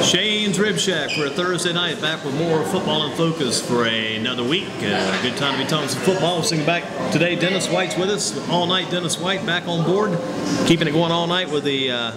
Shane's Rib Shack for a Thursday night, back with more football in focus for another week. Good time to be talking some football. Singing back today, Dennis White's with us all night. Dennis White back on board, keeping it going all night with the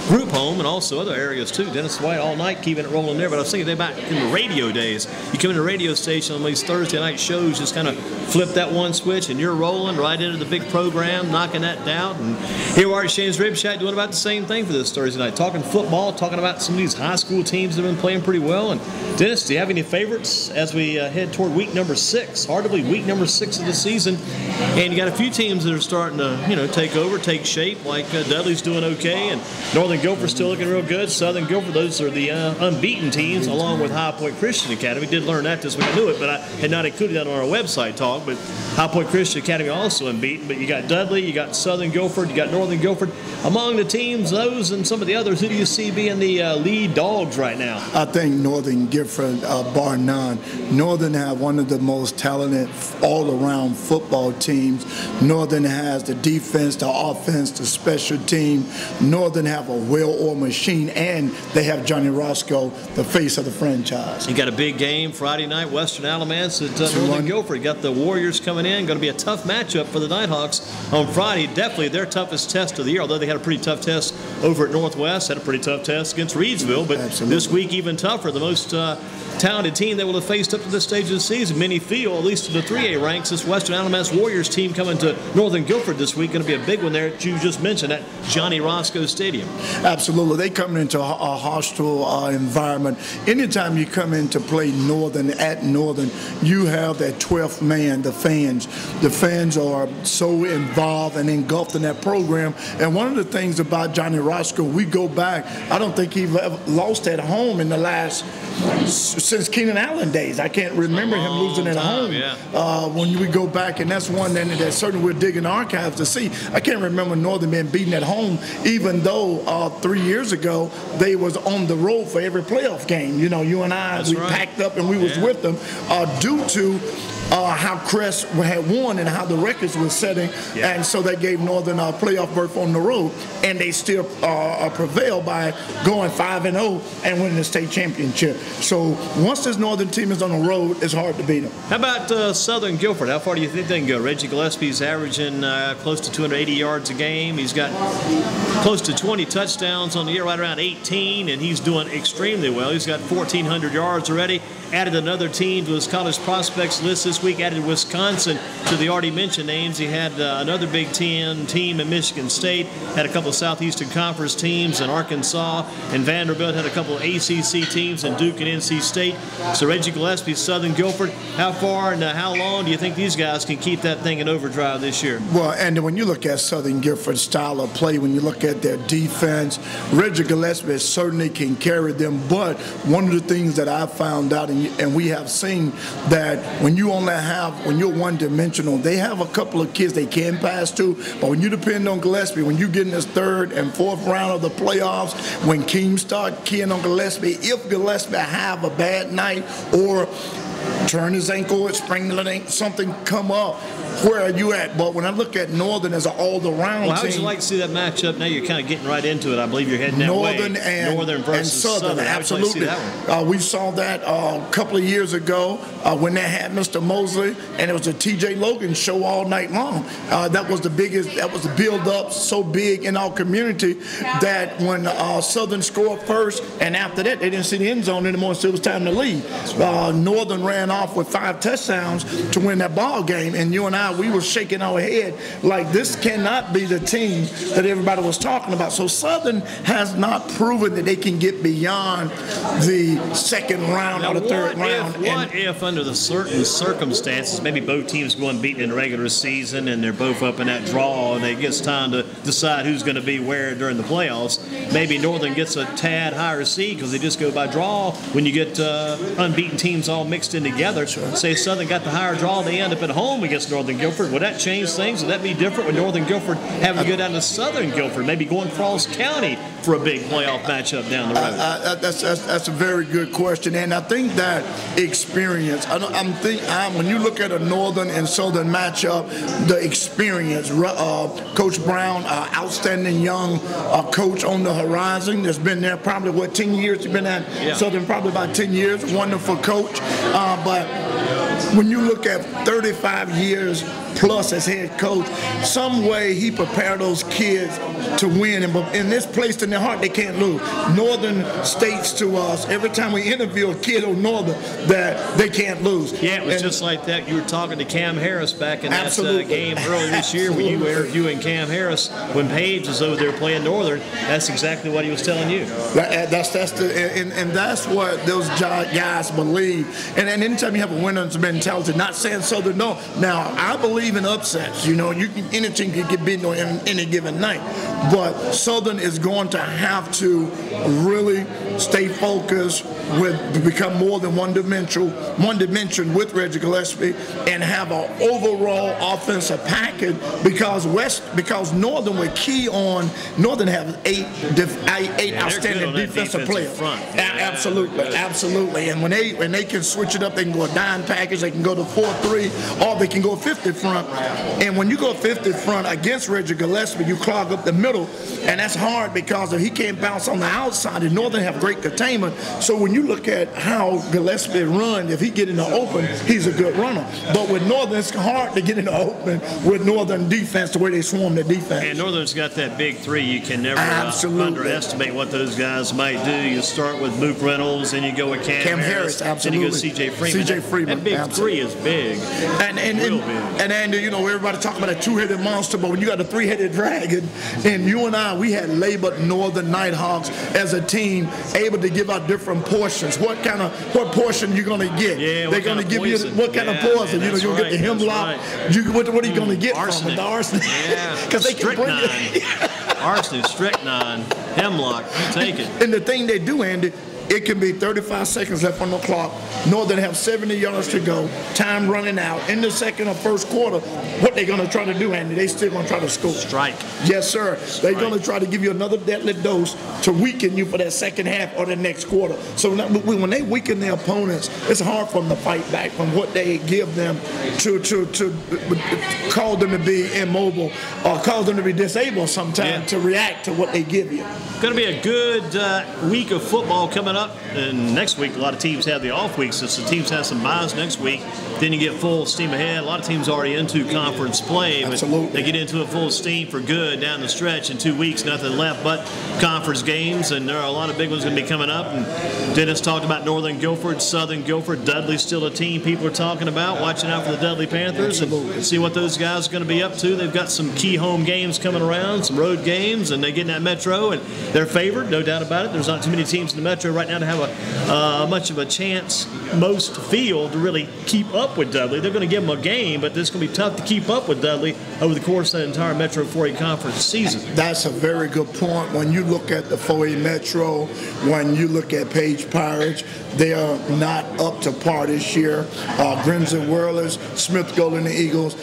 group home and also other areas too. Dennis White all night, keeping it rolling there. But I was thinking back in the radio days, you come in a radio station on these Thursday night shows, just kind of flip that one switch and you're rolling right into the big program, knocking that down. And here we are at Shane's Rib Shack doing about the same thing for this Thursday night, talking football, talking about some of these high school teams that have been playing pretty well. And Dennis, do you have any favorites as we head toward week number 6? Hard to believe, week number 6 of the season. And you got a few teams that are starting to, take over, take shape, like Dudley's doing okay, and Northern Guilford's still looking real good. Southern Guilford, those are the unbeaten teams, along with High Point Christian Academy. Did learn that this week. I knew it, but I had not included that on our website talk. But High Point Christian Academy also unbeaten. But you got Dudley, you got Southern Guilford, you got Northern Guilford. Among the teams, those and some of the others, who do you see being the lead dogs right now? I think Northern Guilford, bar none. Northern have one of the most talented all-around football teams. Northern has the defense, the offense, the special team. Northern have a well-oiled machine, and they have Johnny Roscoe, the face of the franchise. You got a big game Friday night, Western Alamance at Northern Guilford. You got the Warriors coming in. Going to be a tough matchup for the Nighthawks on Friday. Definitely their toughest test of the year, although they had a pretty tough test over at Northwest, had a pretty tough test against Reedsville, but this week even tougher. The most talented team they will have faced up to this stage of the season. Many feel, at least in the 3A ranks, this Western Alamance Warriors team coming to Northern Guilford this week. Going to be a big one there that you just mentioned at Johnny Roscoe Stadium. Absolutely. They come into a hostile environment. Anytime you come in to play Northern at Northern, you have that 12th man, the fans. The fans are so involved and engulfed in that program. And one of the things about Johnny Roscoe, we go back, I don't think he's ever lost at home in the last, since Keenan Allen days. I can't remember him losing at home. Yeah. When we go back, and that's one that certainly we're digging archives to see. I can't remember Northern being beaten at home, even though 3 years ago they was on the road for every playoff game. You and I, we packed up and we was with them due to how Crest had won and how the records were setting, and so that gave Northern a playoff berth on the road, and they still prevailed by going 5-0 and winning the state championship. So once this Northern team is on the road, it's hard to beat them. How about Southern Guilford? How far do you think they can go? Reggie Gillespie's averaging close to 280 yards a game. He's got close to 20 touchdowns on the year, right around 18, and he's doing extremely well. He's got 1,400 yards already. Added another team to his college prospects list this week, added Wisconsin to the already mentioned names. He had another Big Ten team in Michigan State, had a couple of Southeastern Conference teams in Arkansas, and Vanderbilt had a couple of ACC teams in Duke and NC State. So Reggie Gillespie, Southern Guilford, how far and how long do you think these guys can keep that thing in overdrive this year? Well, and when you look at Southern Guilford's style of play, when you look at their defense, Reggie Gillespie certainly can carry them, but one of the things that I found out, and we have seen, that when you're one-dimensional, they have a couple of kids they can pass to, but when you depend on Gillespie, when you get in this 3rd and 4th round of the playoffs, when teams start keying on Gillespie, if Gillespie have a bad night or turn his ankle, sprain the ankle, something come up, where are you at? But when I look at Northern as an all-around team. Well, how would you like to see that matchup? Now you're kind of getting right into it. I believe you're heading that way. Northern versus Southern. Absolutely. We saw that a couple of years ago when they had Mr. Mosley, and it was a T.J. Logan show all night long. That was the biggest. That was the build-up so big in our community that when Southern scored first, and after that they didn't see the end zone anymore, so it was time to leave. Northern ran off with 5 touchdowns to win that ball game, and you and I, we were shaking our head like this cannot be the team that everybody was talking about. So Southern has not proven that they can get beyond the 2nd round or the 3rd round. What if under the certain circumstances, maybe both teams go unbeaten in the regular season and they're both up in that draw and it gets time to decide who's going to be where during the playoffs, maybe Northern gets a tad higher seed because they just go by draw when you get unbeaten teams all mixed in mixing together. Say Southern got the higher draw, they end up at home against Northern Guilford. Would that change things? Would that be different with Northern Guilford having to go down to Southern Guilford, maybe going cross county for a big playoff matchup down the road? That's a very good question, and I think that experience. When you look at a Northern and Southern matchup, the experience. Coach Brown, outstanding young coach on the horizon. That's been there probably 10 years. He's been at Southern probably about 10 years. Wonderful coach, but when you look at 35 years plus as head coach, some way he prepared those kids to win, and this placed in their heart they can't lose. Northern states to us every time we interview a kid on Northern that they can't lose. Yeah, it was just like that. You were talking to Cam Harris back in that game earlier this year when you were interviewing Cam Harris when Page was over there playing Northern. That's exactly what he was telling you. That's what those guys believe. And anytime you have a winner's mentality, not saying Southern no. Now I believe in upsets. You know, anything can get beaten on any given night, but Southern is going to have to really stay focused become more than one dimension with Reggie Gillespie, and have an overall offensive package because Northern would key on Northern have eight outstanding defensive players. Absolutely. And when they can switch it up, they can go a dime package, they can go to 4-3, or they can go 50 front. And when you go 50 front against Reggie Gillespie, you clog up the middle, and that's hard because if he can't bounce on the outside, and Northern have great containment. So when you look at how Gillespie runs, if he get in the open, he's a good runner. But with Northern, it's hard to get in the open with Northern defense, the way they swarm the defense. And Northern's got that big three. You can never underestimate what those guys might do. You start with Mook Reynolds, and you go with Cam Harris, absolutely. Then you go C.J. Freeman. That big three is big. And Andy, you know, everybody talk about a two-headed monster, but when you got a three-headed dragon, and you and I, we had labored Northern Nighthawks as a team, able to give out different portions. What portion you gonna get? Yeah, they're gonna give you what kind of poison? Man, you'll get the hemlock. What are you gonna get from it? The arsenic. Yeah, because they can bring it. Arsenic, strychnine, hemlock. You take it. And the thing they do, Andy, it can be 35 seconds left on the clock. Northern have 70 yards to go. Time running out. In the second or first quarter, what they going to try to do, Andy? They still going to try to score. Strike. Yes, sir. They're going to try to give you another deadly dose to weaken you for that second half or the next quarter. So when they weaken their opponents, it's hard for them to fight back from what they give them to cause them to be immobile or cause them to be disabled sometimes to react to what they give you. Going to be a good week of football coming up. And next week, a lot of teams have the off week, so some teams have some buys next week. Then you get full steam ahead. A lot of teams already into conference play, but they get into it full steam for good down the stretch in 2 weeks. Nothing left but conference games, and there are a lot of big ones going to be coming up. And Dennis talked about Northern Guilford, Southern Guilford. Dudley's still a team people are talking about. Watching out for the Dudley Panthers and see what those guys are going to be up to. They've got some key home games coming around, some road games, and they get in that Metro, and they're favored, no doubt about it. There's not too many teams in the Metro right now to have much of a chance, most feel, to really keep up with Dudley. They're going to give them a game, but it's going to be tough to keep up with Dudley over the course of the entire Metro 4A conference season. That's a very good point. When you look at the 4A Metro, when you look at Page Pirates, they are not up to par this year. Grimson Whirlers, Smith Golden Eagles.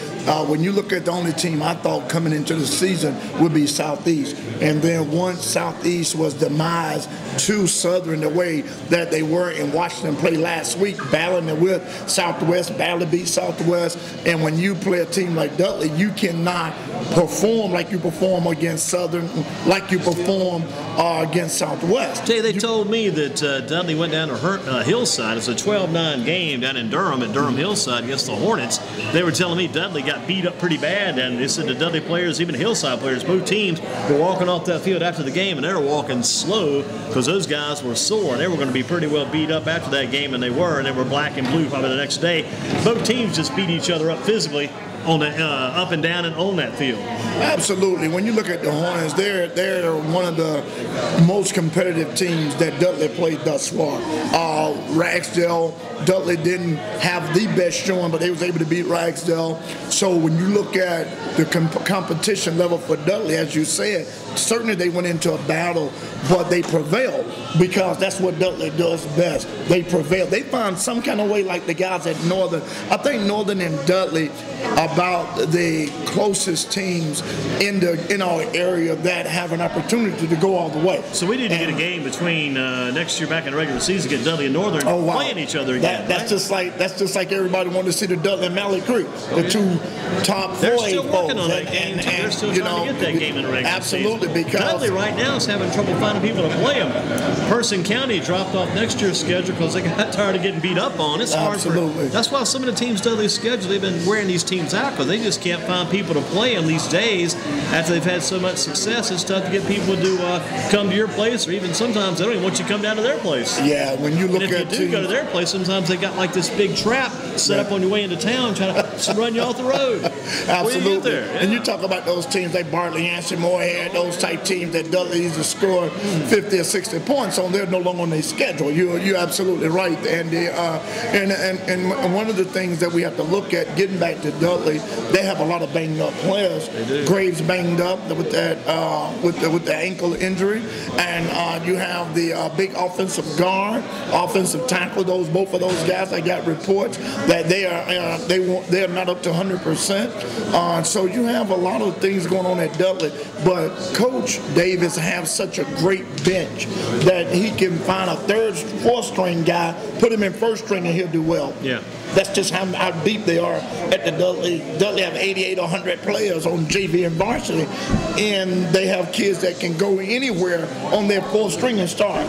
When you look at the only team I thought coming into the season would be Southeast. And then once Southeast was demised to Southern the way that they were in Washington play last week, battling with Southwest, battle to beat Southwest. And when you play a team like Dudley, you cannot perform like you perform against Southern, like you perform against Southwest. They told me that Dudley went down to Hillside. It's a 12-9 game down in Durham at Durham Hillside against the Hornets. They were telling me Dudley got beat up pretty bad, and they said the Dudley players, even Hillside players, both teams were walking off that field after the game, and they were walking slow because those guys were sore. They were going to be pretty well beat up after that game, and they were black and blue probably the next day. Both teams just beat each other up physically. on the up and down and on that field. Absolutely. When you look at the Hornets, they're one of the most competitive teams that Dudley played thus far. Ragsdale, Dudley didn't have the best showing, but they was able to beat Ragsdale. So when you look at the competition level for Dudley, as you said, certainly they went into a battle, but they prevailed because that's what Dudley does best. They prevail. They find some kind of way, like the guys at Northern. I think Northern and Dudley about the closest teams in our area that have an opportunity to go all the way. So we need to get a game between next year back in the regular season, get Dudley and Northern playing each other again. That's just like everybody wanted to see the Dudley and Malley Creek, the two top 4A. They're still working on that game. They're still trying to get that game in the regular season. Absolutely, because Dudley right now is having trouble finding people to play them. Person County dropped off next year's schedule because they got tired of getting beat up on. It's hard. That's why some of the teams Dudley's schedule, they've been wearing these teams out because they just can't find people to play them these days. After they've had so much success, it's tough to get people to come to your place, or even sometimes they don't even want you to come down to their place. Yeah, when you look and if you do go to their place, sometimes they got like this big trap set up on your way into town trying to run you off the road. Absolutely. There? Yeah. And you talk about those teams like Bartley, Yancey, Moorhead, those type teams that Dudley used to score 50 or 60 points on. They're no longer on their schedule. You're absolutely right, Andy. And one of the things that we have to look at, getting back to Dudley, they have a lot of banged up players. They do. Graves banged up with that with the ankle injury, and you have the big offensive guard, offensive tackle. Both of those guys, I got reports that they are not up to 100%. So you have a lot of things going on at Dudley, but Coach Davis has such a great bench that he can find a third, fourth string guy, put him in first string, and he'll do well. Yeah. That's just how deep they are at the Dudley. Dudley have 88 or 100 players on JV and varsity, and they have kids that can go anywhere on their fourth string and start.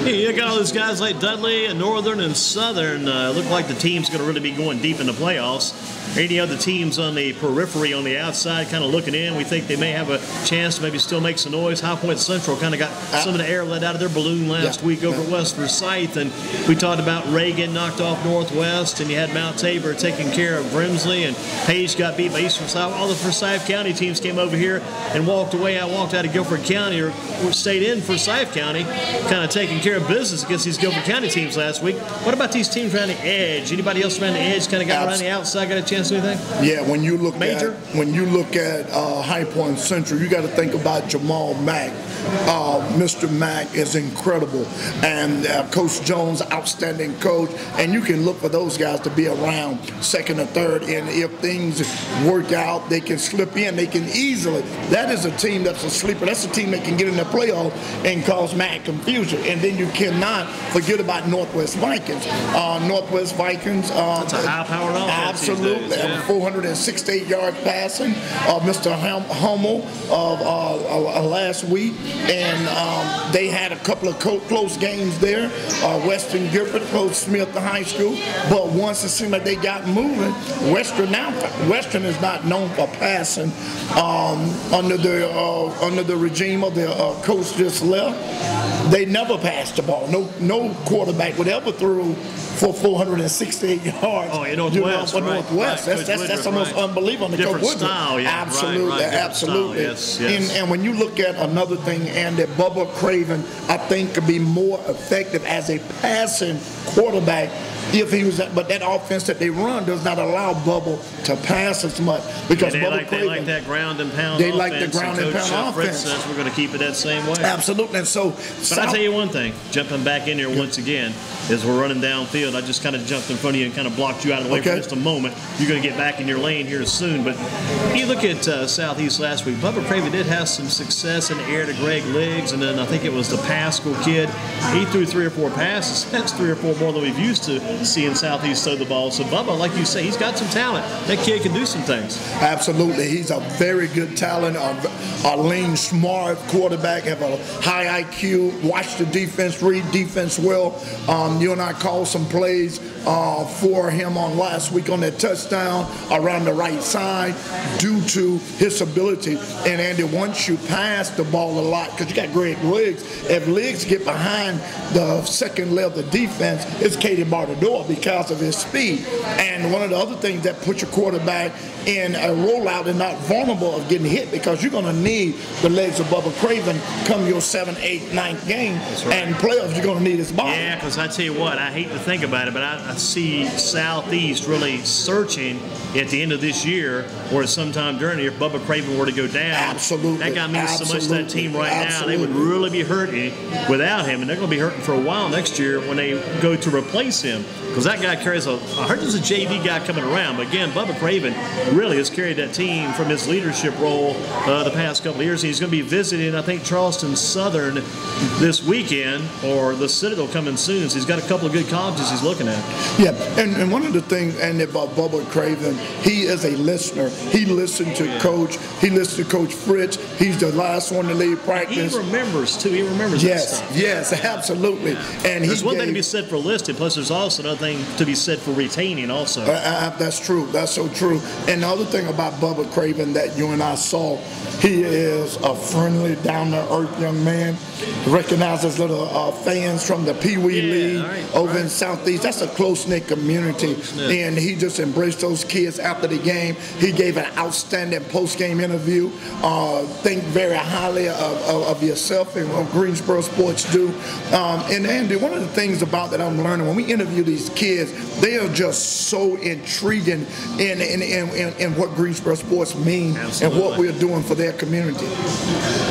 Yeah, you got all those guys like Dudley and Northern and Southern. Look like the team's going to really be going deep in the playoffs. Any other teams on the periphery, on the outside, kind of looking in, we think they may have a chance to maybe still make some noise. High Point Central kind of got some of the air let out of their balloon last week over West Forsyth, and we talked about Reagan knocked off Northwest, and you had Mount Tabor taking care of Brimsley, and Page got beat by East Forsyth. All the Forsyth County teams came over here and walked away. I walked out of Guilford County, or stayed in Forsyth County, kind of taking care of business against these Guilford County teams last week. What about these teams around the edge? Anybody else around the edge kind of got around the outside, got a chance to do anything? Yeah, when you look Major? at High Point Central, you got to think about Jamal Mack. Mr. Mack is incredible, and Coach Jones, outstanding coach, and you can look for those guys to be around second or third, and if things work out, they can slip in. They can easily. That is a team that's a sleeper. That's a team that can get in the playoff and cause mad confusion. And then you cannot forget about Northwest Vikings. Northwest Vikings. That's a high-powered offense. Absolutely. 468 yards passing. Mr. Hummel last week, and they had a couple of close games there. Western Guilford, Coach Smith, the high school. But once it seemed like they got moving, Western is not known for passing under the regime of the coach just left. They never passed the ball. No quarterback would ever throw for 468 yards. Oh, in Northwest, for Northwest. Right. That's the most unbelievable. Different style, yeah. Absolutely, absolutely. Yes. And when you look at another thing, and that Bubba Craven, I think, could be more effective as a passing quarterback if he was, but that offense that they run does not allow Bubba to pass as much because they like that ground and pound. They like the ground and pound offense. Says we're going to keep it that same way. Absolutely, and so. But I tell you one thing, jumping back in here once again, as we're running downfield, I just kind of jumped in front of you and kind of blocked you out of the way for just a moment. You're going to get back in your lane here soon. But you look at Southeast last week. Bubba Craven did have some success in the air to Greg Liggs, and then I think it was the Pascal kid. He threw 3 or 4 passes. That's 3 or 4 more than we've used to see in Southeast throw the ball. So Bubba, like you say, he's got some talent. That kid can do some things. Absolutely. He's a very good talent, a lean, smart quarterback, have a high IQ, watch the defense, read defense well. You and I called some plays for him on last week on that touchdown around the right side due to his ability. And Andy, once you pass the ball a lot, because you got great legs, if legs get behind the second leg of the defense, it's Katie Bartador because of his speed. And one of the other things that puts your quarterback in a rollout and not vulnerable of getting hit, because you're going to need the legs of Bubba Craven come your 7th, 8th, 9th game. Right. And playoffs, you're going to need his body. Yeah, because I tell you what, I hate to think about it, but I see Southeast really searching at the end of this year or sometime during the year if Bubba Craven were to go down. Absolutely. That guy means so much to that team right Absolutely. now. They would really be hurting without him, and they're going to be hurting for a while next year when they go to replace him. Because that guy carries I heard there's a JV guy coming around, but again, Bubba Craven really has carried that team from his leadership role the past couple of years. He's going to be visiting, I think, Charleston Southern this weekend, or the Citadel coming soon. So he's got a couple of good colleges he's looking at. Yeah, and one of the things, and about Bubba Craven, he is a listener. He listened to Coach. He listened to Coach Fritz. He's the last one to leave practice. He remembers, too. He remembers that stuff. Yes, absolutely. And there's one thing to be said for listing, plus there's also another thing to be said for retaining also. That's true. That's so true. And the other thing about Bubba Craven that you and I saw, he is a friendly, down-to-earth young man. Recognizes little fans from the Pee Wee League over in Southeast. That's a close-knit community. And he just embraced those kids after the game. He gave an outstanding post-game interview. Think very highly of yourself and what Greensboro sports do. And Andy, one of the things about that I'm learning, when we interview these kids, they are just so intriguing in what Greensboro sports mean. Absolutely. And what we're doing for their community.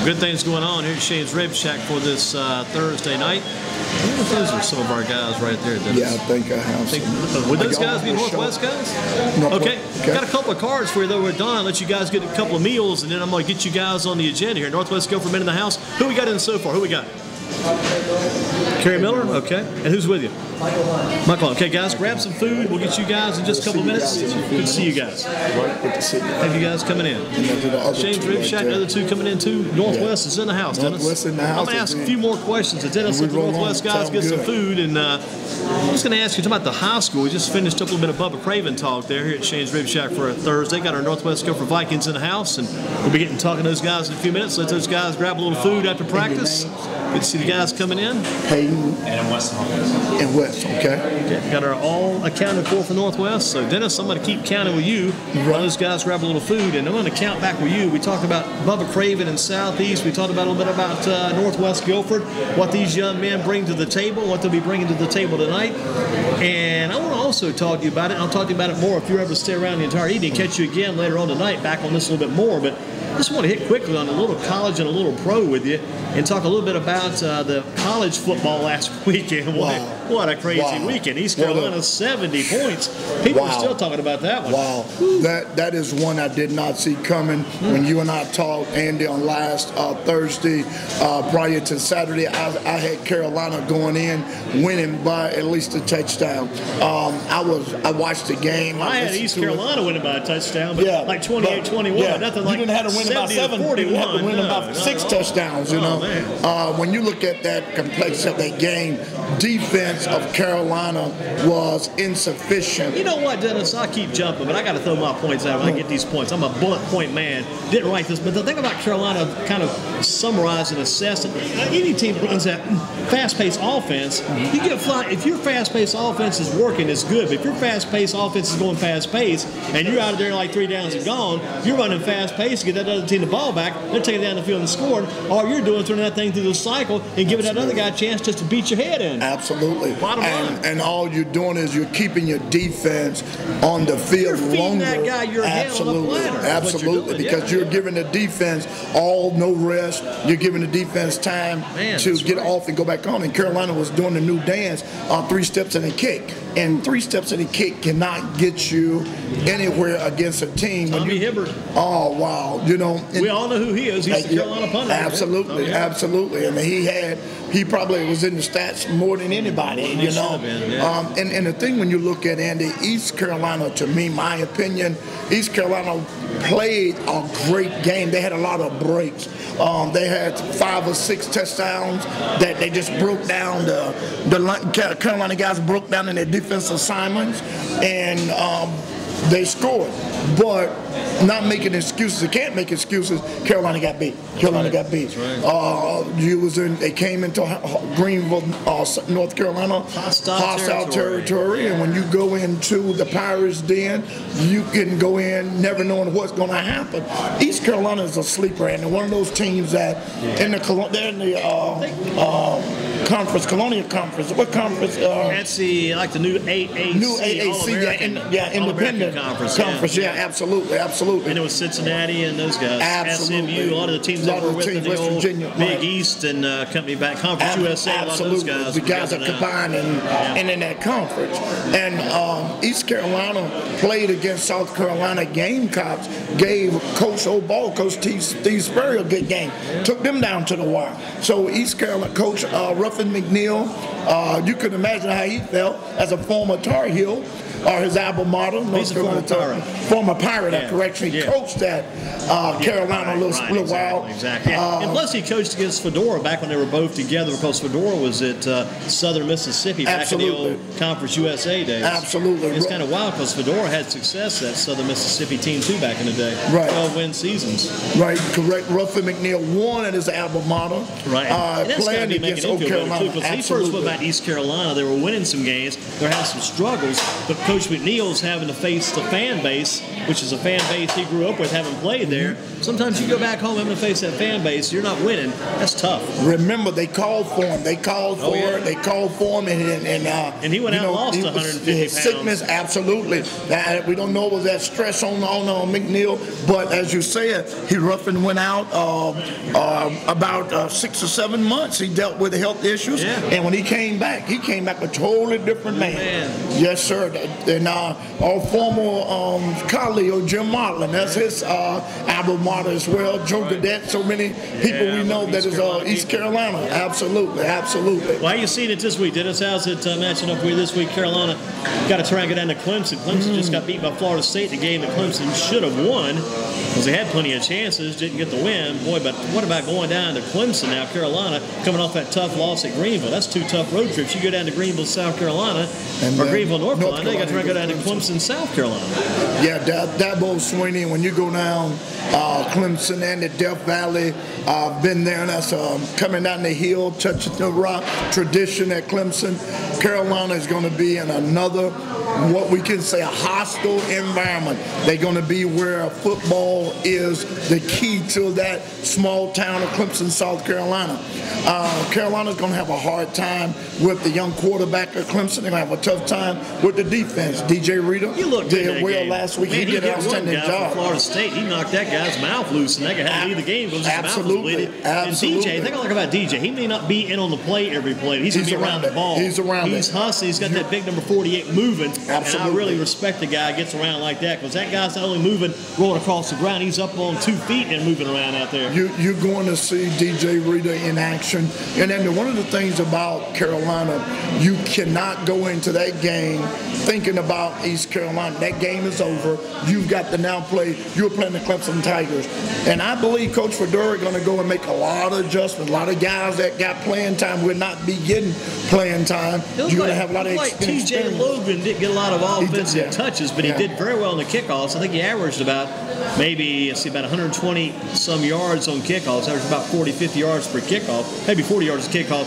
Good things going on here at Shane's Rib Shack for this Thursday night. I wonder if those are some of our guys right there, Dennis. Yeah, I think I have some. Would those guys be Northwest guys? Okay. Got a couple of cards for you, though. We're done. Let you guys get a couple of meals, and then I'm going to get you guys on the agenda here. Northwest Guilford Men in the house. Who we got in so far? Who we got? Kerry Miller? Okay. And who's with you? Michael. Okay, guys, grab some food. We'll get you guys in just a couple of minutes. Good to see you guys. Have you guys coming in? Shane's Rib Shack, the other two coming in too. Northwest is in the house, Dennis. Northwest in the house. I'm going to ask a few more questions to Dennis. Let the Northwest guys get some food. And I'm just going to ask you about the high school. We just finished up a little bit of Bubba Craven talk there here at Shane's Rib Shack for a Thursday. Got our Northwest Guilford Vikings in the house, and we'll be getting talking to those guys in a few minutes. Let those guys grab a little food after practice. Good to see the guys coming in. Peyton. And West. And West, okay. Got our all accounted for Northwest. So, Dennis, I'm going to keep counting with you. While those guys grab a little food, and I'm going to count back with you. We talked about Bubba Craven in Southeast. We talked about a little bit about Northwest Guilford, what these young men bring to the table, what they'll be bringing to the table tonight. And I want to also talk to you about it. I'll talk to you about it more if you ever stay around the entire evening. Catch you again later on tonight, back on this a little bit more. But I just want to hit quickly on a little college and a little pro with you and talk a little bit about the college football last weekend. Wow. What a crazy weekend. East Carolina, 70 points. People are still talking about that one. Wow. That is one I did not see coming. When you and I talked, Andy, on last Thursday, prior to Saturday, I had Carolina going in, winning by at least a touchdown. I watched the game. I had East Carolina winning by a touchdown, but like 28-21. Yeah. Nothing like you didn't have to win by 7. You didn't have to win by 6 touchdowns, you know. When you look at that complexity of that game, defense of Carolina was insufficient. You know what, Dennis? I keep jumping, but I got to throw my points out when I get these points. I'm a bullet point man. Didn't write this, but the thing about Carolina, kind of summarize and assess it. Any team runs that fast-paced offense. You get fly. If your fast-paced offense is working, it's good. But if your fast-paced offense is going fast-paced and you're out of there like 3 downs and gone, you're running fast-paced to get that other team the ball back. They're taking it down the field and scoring. All you're doing is turning that thing through the cycle and giving that other guy a chance just to beat your head in. Absolutely. And all you're doing is you're keeping your defense on the field you're longer. That guy your absolutely, on a absolutely, because you're giving the defense no rest. You're giving the defense time to get off and go back on. And Carolina was doing the new dance, 3 steps and a kick. And 3 steps and a kick cannot get you anywhere against a team. Tommy Hibbert. Oh wow, you know. We all know who he is. He's the Carolina punter. Absolutely, absolutely. And he probably was in the stats more than anybody, you know. And the thing when you look at Andy, East Carolina, to me, my opinion, East Carolina played a great game. They had a lot of breaks. They had 5 or 6 touchdowns that they just broke down. The Carolina guys broke down in their defensive assignments, and they scored. But not making excuses. They can't make excuses. Carolina got beat. Carolina got beat. They came into Greenville, North Carolina, hostile territory. And when you go into the Pirates' den, you can go in never knowing what's going to happen. East Carolina is a sleeper, and they're one of those teams that they're in the conference, Colonial Conference. What conference? That's the new AAC. New AAC, independent conference. Absolutely. And it was Cincinnati and those guys. Absolutely. SMU, a lot of the teams that were with in the old Big East and company back Conference USA. Absolutely. A lot of those guys. The guys are combined and in that conference. And East Carolina played against South Carolina Gamecocks, gave Coach Steve Spurrier a good game. Took them down to the wire. So East Carolina Coach Ruffin McNeil, you can imagine how he felt as a former Tar Heel. Or his alma mater, former Pirate, correction. He coached at Carolina a little while. Exactly. And plus, he coached against Fedora back when they were both together, because Fedora was at Southern Mississippi back in the old Conference USA days. Absolutely. It's kind of wild because Fedora had success at Southern Mississippi team too back in the day. Right. 12-win seasons. Right. Correct. Ruffin McNeil won at his alma mater. Right. And that's got to be making him feel better too, because he first went back to East Carolina. They were winning some games. They're having some struggles, but Coach McNeil's having to face the fan base, which is a fan base he grew up with, having played there. Sometimes you go back home having to face that fan base, you're not winning. That's tough. Remember, they called for him. They called for him, and he went out and lost 150 pounds. Sickness, absolutely. We don't know was that stress on McNeil, but as you said, Ruffin went out about 6 or 7 months. He dealt with health issues, and when he came back a totally different man. Yes, sir. And our former colleague, Jim Marlin, that's his alma mater as well. Joe Gadet, so many people we know that is East Carolina. Absolutely. Well, how you seen it this week, Dennis? How's it matching up with this week? Carolina got to try and get down to Clemson. Clemson just got beat by Florida State in a game that Clemson should have won, because they had plenty of chances, didn't get the win. Boy, but what about going down to Clemson now? Carolina coming off that tough loss at Greenville. That's 2 tough road trips. You go down to Greenville, South Carolina, or Greenville, North Carolina. They got to try and go down to Clemson, South Carolina. Yeah, Dabo Swinney, when you go down Clemson and the Death Valley, been there, and that's coming down the hill, touching the rock, tradition at Clemson. Carolina is going to be in another, what we can say, a hostile environment. They're going to be where football is the key to that small town of Clemson, South Carolina. Carolina's going to have a hard time with the young quarterback at Clemson. They're going to have a tough time with the defense. DJ Reader did well last week. He did an outstanding job. Florida State, he knocked that guy's mouth loose, and that guy had to leave the game because his mouth was bleeding. And DJ, the thing I like about DJ, he may not be in on the play every play. He's going to be around the ball. He's around it. He's hustling. He's got that big number 48 moving. Absolutely. And I really respect the guy who gets around like that, because that guy's not only moving, rolling across the ground, he's up on 2 feet and moving around out there. You're going to see DJ Reader in action. And then one of the things about Carolina, you cannot go into that game thinking about East Carolina. That game is over. You've got to now play. You're playing the Clemson Tigers. And I believe Coach Fedora is going to go and make a lot of adjustments. A lot of guys that got playing time will not be getting playing time. You're going to have a lot of experience. TJ Logan didn't get a lot of offensive touches, but he did very well in the kickoffs. I think he averaged about about 120 some yards on kickoffs, averaged about 40, 50 yards per kickoff, maybe 40 yards a kickoff.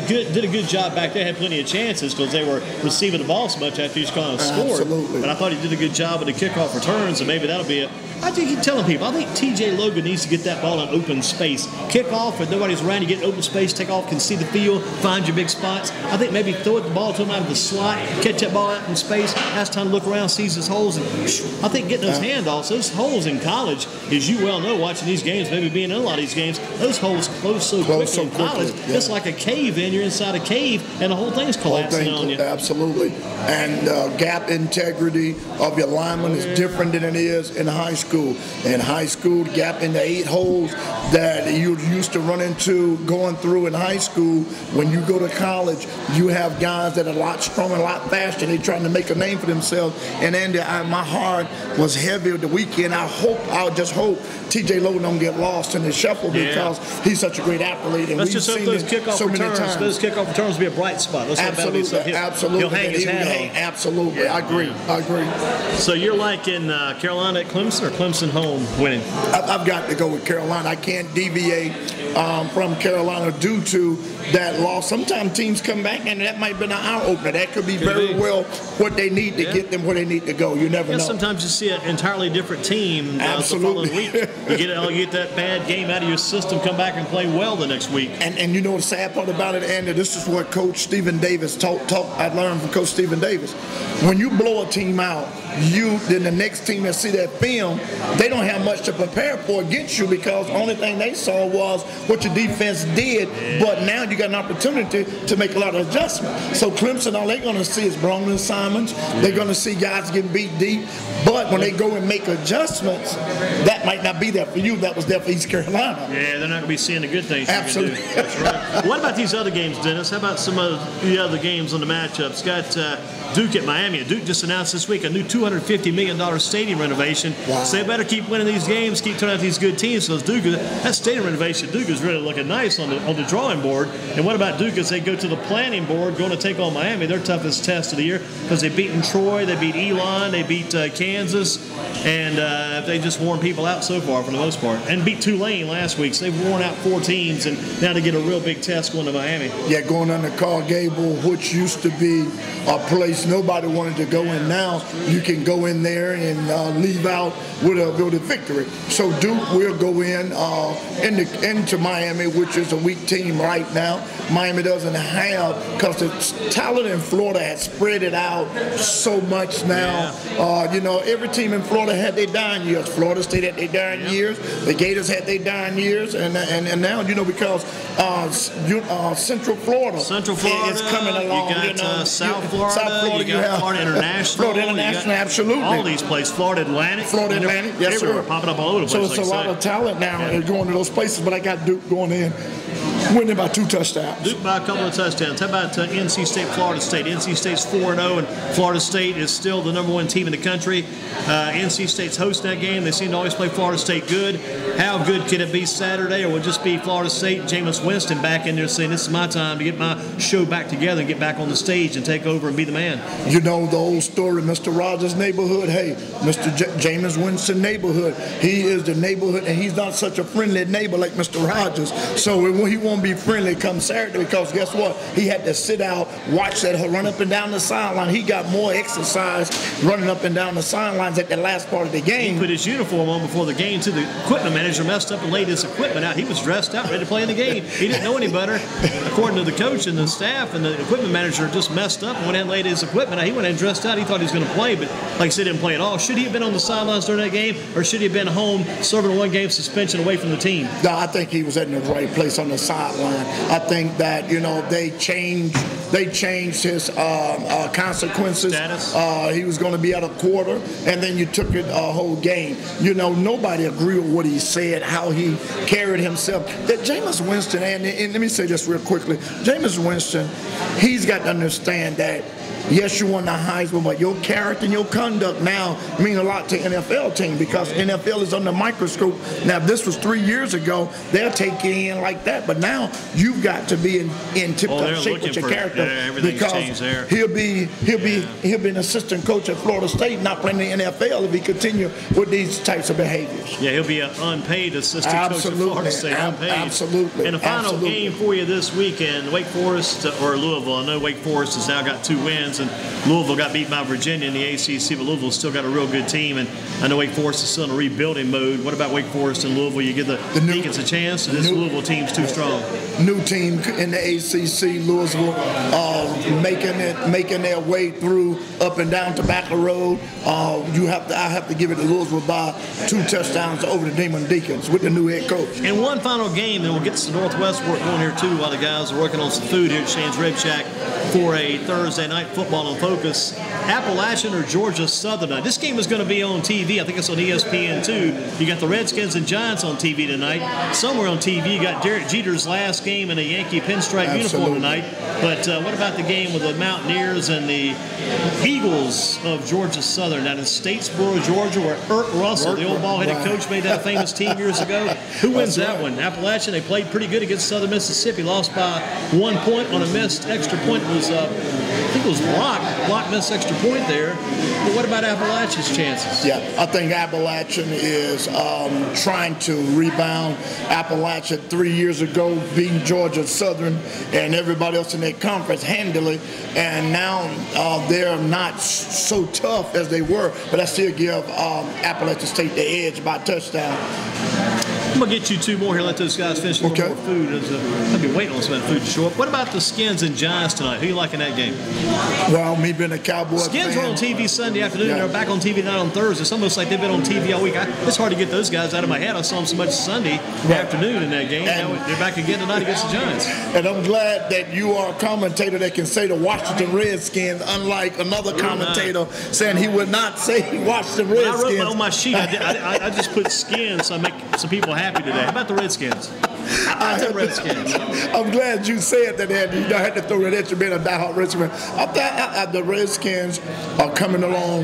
Did a good job back there, had plenty of chances because they were receiving the ball so much after each kind of scored. Absolutely. But I thought he did a good job with the kickoff returns, and maybe that'll be it. I keep telling people, I think TJ Logan needs to get that ball in open space. Kick off, if nobody's around, you get in open space, take off, can see the field, find your big spots. I think maybe throw the ball to him out of the slot, catch that ball out in space, has time to look around, sees his holes. And I think getting those handoffs, those holes in college, as you well know, watching these games, maybe being in a lot of these games, those holes close so quickly in college. It's like a cave in. You're inside a cave, and the whole thing's collapsing on you. Absolutely. And gap integrity of your lineman is different than it is in high school. In high school, gap in the 8 holes that you used to run into going through in high school, when you go to college, you have guys that are a lot stronger, a lot faster. They're trying to make a name for themselves. And Andy, my heart was heavy the weekend. I just hope TJ Logan don't get lost in the shuffle because he's such a great athlete. And let's just hope those kickoff returns. Those kickoff returns will be a bright spot. Let's absolutely, absolutely. He'll hang his hat on. Absolutely, I agree. So you're liking Carolina at Clemson or Clemson home winning? I've got to go with Carolina. I can't deviate from Carolina due to that loss. Sometimes teams come back and that might have been an eye opener. That could be very well what they need to get them where they need to go. You never know. Sometimes you see an entirely different team the following week. You get that bad game out of your system, come back and play well the next week. And you know the sad part about it, Andy, this is what Coach Stephen Davis I learned from Coach Stephen Davis. When you blow a team out, then the next team that see that film, they don't have much to prepare for against you because the only thing they saw was what your defense did. But now you got an opportunity to make a lot of adjustments. So Clemson, all they're going to see is blown assignments. They're going to see guys getting beat deep. But when they go and make adjustments, that might not be there for you. That was there for East Carolina. Yeah, they're not going to be seeing the good things. Absolutely. That's right. What about these other games, Dennis? How about some of the other games on the matchups? Got Duke at Miami. Duke just announced this week a new $250 million stadium renovation. Wow. So they better keep winning these games, keep turning out these good teams. So Duke, that stadium renovation, Duke is really looking nice on the drawing board. And what about Duke as they go to the planning board, going to take on Miami, their toughest test of the year, because they've beaten Troy, they beat Elon, they beat Kansas, and they just worn people out so far for the most part. And beat Tulane last week. So they've worn out 4 teams, and now they get a real big test going to Miami. Yeah, going under Carl Gable, which used to be a place nobody wanted to go in. Now you can go in there and leave out with a victory. So Duke will go into Miami, which is a weak team right now. Miami doesn't have, because the talent in Florida has spread it out so much now. Every team in Florida had their down years. Florida State had their down years. The Gators had their down years, and now because Central Florida is coming along. You got South Florida, you got Florida International. Florida International, absolutely. All these places. Florida Atlantic. Yes, sir. Popping up all over the place. So it's a lot of talent now going to those places, but I got Duke going in, winning by 2 touchdowns. Duke by a couple of touchdowns. How about NC State, Florida State? NC State's 4-0, and Florida State is still the #1 team in the country. NC State's hosting that game. They seem to always play Florida State good. How good can it be Saturday, or will it just be Florida State and Jameis Winston back in there saying, this is my time to get my show back together and get back on the stage and take over and be the man? You know the old story, Mr. Rogers' neighborhood. Hey, Mr. Jameis Winston neighborhood. He is the neighborhood, and he's not such a friendly neighbor like Mr. Rogers. So he won't be friendly come Saturday because guess what? He had to sit out, watch that run up and down the sideline. He got more exercise running up and down the sidelines at the last part of the game. He put his uniform on before the game, too. The equipment manager messed up and laid his equipment out. He was dressed out, ready to play in the game. He didn't know any better. According to the coach and the staff, and the equipment manager just messed up and went ahead and laid his equipment out. He went in dressed out. He thought he was going to play, but like I said, didn't play at all. Should he have been on the sidelines during that game, or should he have been home serving a 1-game suspension away from the team? No, I think he was in the right place on the sideline. I think that they changed his consequences. Status. He was going to be at a quarter, and then you took it a whole game. Nobody agreed with what he said, how he carried himself. That Jameis Winston, and let me say this real quickly, Jameis Winston, he's got to understand that yes, you won the Heisman, but your character and your conduct now mean a lot to NFL team because NFL is under microscope. Now, if this was 3 years ago, they'll take you in like that. But now you've got to be in tip-top shape with your character because he'll be an assistant coach at Florida State, not playing in the NFL if he continue with these types of behaviors. Yeah, he'll be an unpaid assistant coach at Florida State. Unpaid. Absolutely. And the final game for you this weekend, Wake Forest or Louisville. I know Wake Forest has now got 2 wins. And Louisville got beat by Virginia in the ACC, but Louisville's still got a real good team, and I know Wake Forest is still in a rebuilding mode. What about Wake Forest and Louisville? You give the Deacons a chance, and this Louisville team's too strong. New team in the ACC, Louisville, making their way through up and down Tobacco Road. I have to give it to Louisville by 2 touchdowns over the Demon Deacons with the new head coach. And one final game, then we'll get to the Northwest work going here too, while the guys are working on some food here at Shane's Rib Shack for a Thursday night football Football in Focus. Appalachian or Georgia Southern tonight. This game is going to be on TV. I think it's on ESPN2. You got the Redskins and Giants on TV tonight. Somewhere on TV, you got Derek Jeter's last game in a Yankee pinstripe uniform tonight. But what about the game with the Mountaineers and the Eagles of Georgia Southern down in Statesboro, Georgia, where Ert Russell, the old ball-headed coach, made that famous team years ago? Who wins that one? Appalachian. They played pretty good against Southern Mississippi. Lost by 1 point on a missed extra point. It was, I think it was Block missed extra point there. But what about Appalachian's chances? Yeah, I think Appalachian is trying to rebound. Appalachian 3 years ago beating Georgia Southern and everybody else in their conference handily, and now they're not so tough as they were, but I still give Appalachian State the edge by a touchdown. I'm going to get you two more here. Let those guys finish with more food. I've been waiting on some food to show up. What about the Skins and Giants tonight? Who you like in that game? Well, me being a Cowboy Skins fan, were on TV Sunday afternoon. Yeah. They're back on TV tonight on Thursday. It's almost like they've been on TV all week. It's hard to get those guys out of my head. I saw them so much Sunday afternoon in that game. Now they're back again tonight against the Giants. And I'm glad that you are a commentator that can say the Washington Redskins, unlike another commentator saying he would not say Washington Redskins. When I wrote on my sheet, I just put Skins so I make some people happy today. How about the Redskins? Redskins. I'm glad you said that. You had to throw that at you being a diehard Redskins fan. The Redskins are coming along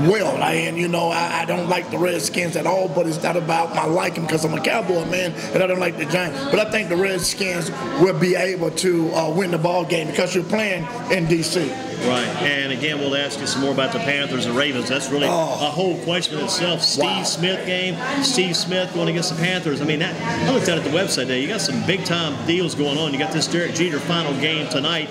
well. I don't like the Redskins at all, but it's not about my liking because I'm a Cowboy man and I don't like the Giants. But I think the Redskins will be able to win the ball game because you're playing in D.C. Right, and again, we'll ask you some more about the Panthers and Ravens. That's really a whole question in itself. Steve Smith game, Steve Smith going against the Panthers. I mean, I looked at the website today. You got some big-time deals going on. You got this Derek Jeter final game tonight